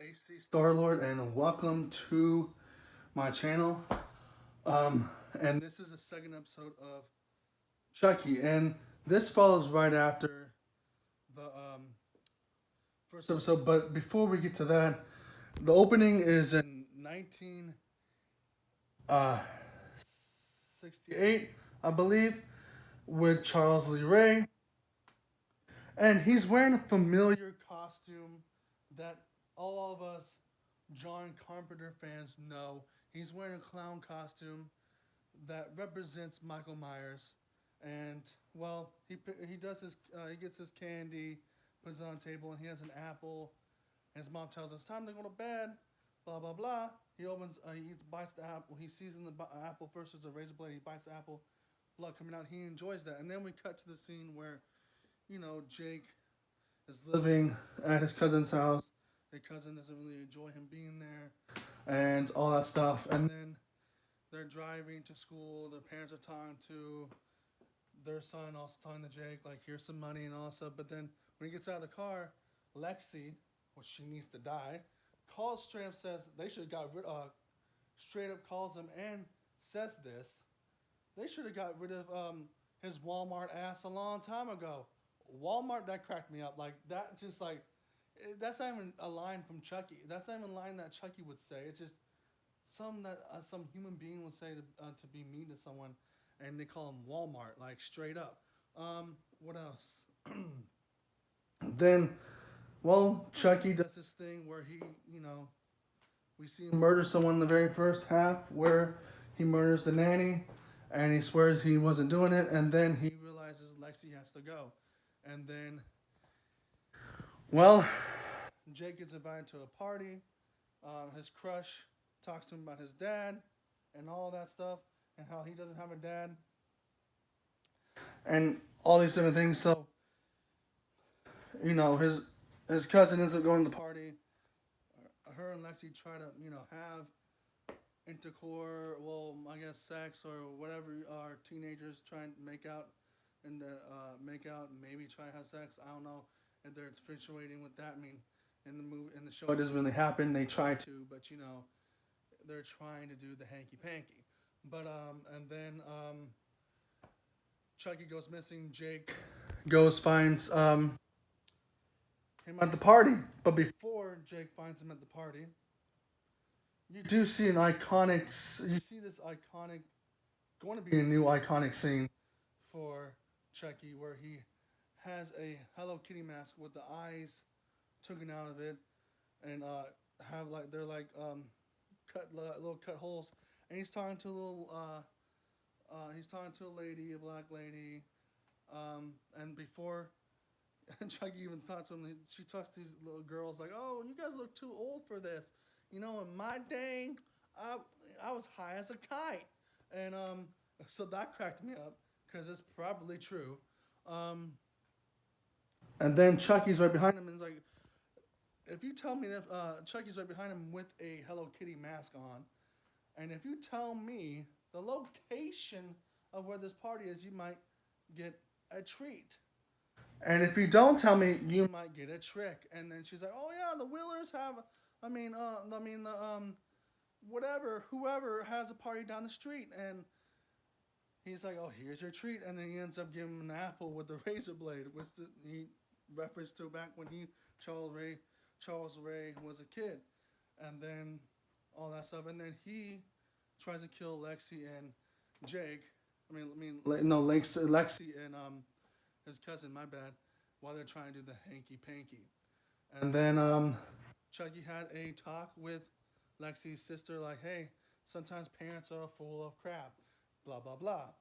AC Starlord, and welcome to my channel. And this is the second episode of Chucky, and this follows right after the first episode. But before we get to that, the opening is in 1968, I believe, with Charles Lee Ray, and he's wearing a familiar costume that all of us John Carpenter fans know. He's wearing a clown costume that represents Michael Myers, and well, he does his he gets his candy, puts it on the table, and he has an apple. And his mom tells him it's time to go to bed. Blah blah blah. He opens, bites the apple. He sees in the apple first there's a razor blade. He bites the apple, blood coming out. He enjoys that, and then we cut to the scene where, Jake is living at his cousin's house. His cousin doesn't really enjoy him being there, and all that stuff. And then they're driving to school. Their parents are talking to their son, also talking to Jake, like, here's some money and all that stuff. But then when he gets out of the car, Lexi, well, she needs to die, calls straight up, says they should have got rid straight up calls him and says this. They should have got rid of his Walmart ass a long time ago. Walmart, that cracked me up. Like, that just like, that's not even a line from Chucky. That's not even a line that Chucky would say. It's just some human being would say to be mean to someone, and they call him Walmart, like, straight up. What else? Then, well, Chucky does this thing where he, we see him murder someone in the very first half, where he murders the nanny, and he swears he wasn't doing it, and then he realizes Lexi has to go, and then, well, Jake gets invited to a party. His crush talks to him about his dad and all that stuff, and how he doesn't have a dad, and all these different things. So, his cousin ends up going to the party. Her and Lexi try to have intercourse, well, I guess sex or whatever our teenagers try and make out, and make out and maybe try to have sex. I don't know if they're infatuating with that. I mean, in the show it doesn't really happen. They try to, but they're trying to do the hanky panky. But and then Chucky goes missing. Jake goes finds him at the party. But before Jake finds him at the party, you do see an iconic. You see this iconic, going to be a new iconic scene for Chucky, where he has a Hello Kitty mask with the eyes taken out of it, and have like they're like cut little cut holes, and he's talking to a little he's talking to a lady, a black lady, and before Chucky even talks to him, she talks to these little girls like, "Oh, you guys look too old for this. In my day, I was high as a kite," and so that cracked me up because it's probably true. Um, and then Chucky's right behind him, and he's like, if you tell me that Chucky's right behind him with a Hello Kitty mask on, and if you tell me the location of where this party is, you might get a treat. And if you don't tell me, you might get a trick. And then she's like, "Oh yeah, the Wheelers have, whatever, whoever has a party down the street." And he's like, "Oh, here's your treat." And then he ends up giving him an apple with the razor blade, which he referenced to back when Charles Ray was a kid, and then all that stuff. And then he tries to kill Lexi and Jake. No, Lexi and his cousin. My bad. While they're trying to do the hanky panky, and then Chucky had a talk with Lexi's sister, like, "Hey, sometimes parents are full of crap." Blah blah blah.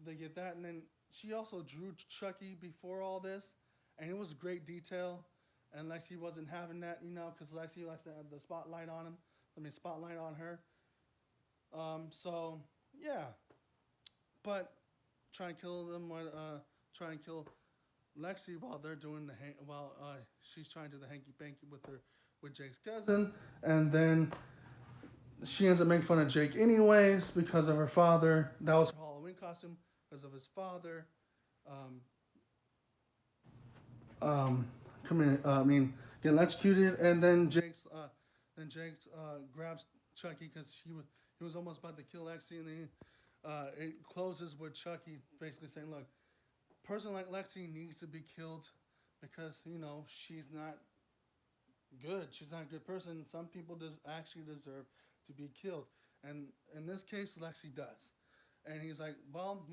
They get that, and then she also drew Chucky before all this, and it was great detail. And Lexi wasn't having that, because Lexi likes to have the spotlight on him. Spotlight on her. So yeah, but try and kill them. Try and kill Lexi while they're doing while she's trying to do the hanky panky with Jake's cousin, and then she ends up making fun of Jake anyways because of her father. That was her Halloween costume because of his father. Um, come in. get electrocuted, and then Jake grabs Chucky because he was almost about to kill Lexi, and then it closes with Chucky basically saying, "Look, a person like Lexi needs to be killed because she's not good. She's not a good person. Some people actually deserve to be killed, and in this case, Lexi does." And he's like, "Well,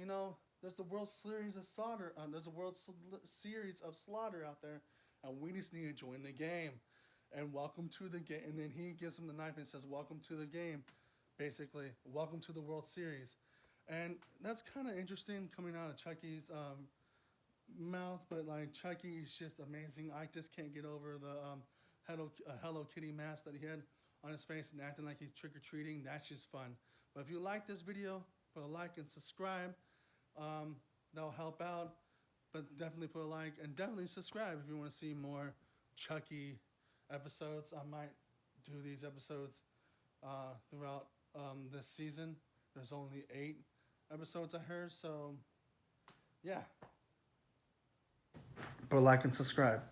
there's the World Series of Slaughter. There's a Series of Slaughter out there, and we just need to join the game. And welcome to the game." And then he gives him the knife and says, "Welcome to the game." Basically, welcome to the World Series. And that's kind of interesting coming out of Chucky's mouth, but like Chucky is just amazing. I just can't get over the Hello Kitty mask that he had on his face and acting like he's trick or treating. That's just fun. But if you like this video, put a like and subscribe. That'll help out. But definitely put a like and definitely subscribe if you want to see more Chucky episodes. I might do these episodes throughout this season. There's only 8 episodes I heard, so yeah. Put a like and subscribe.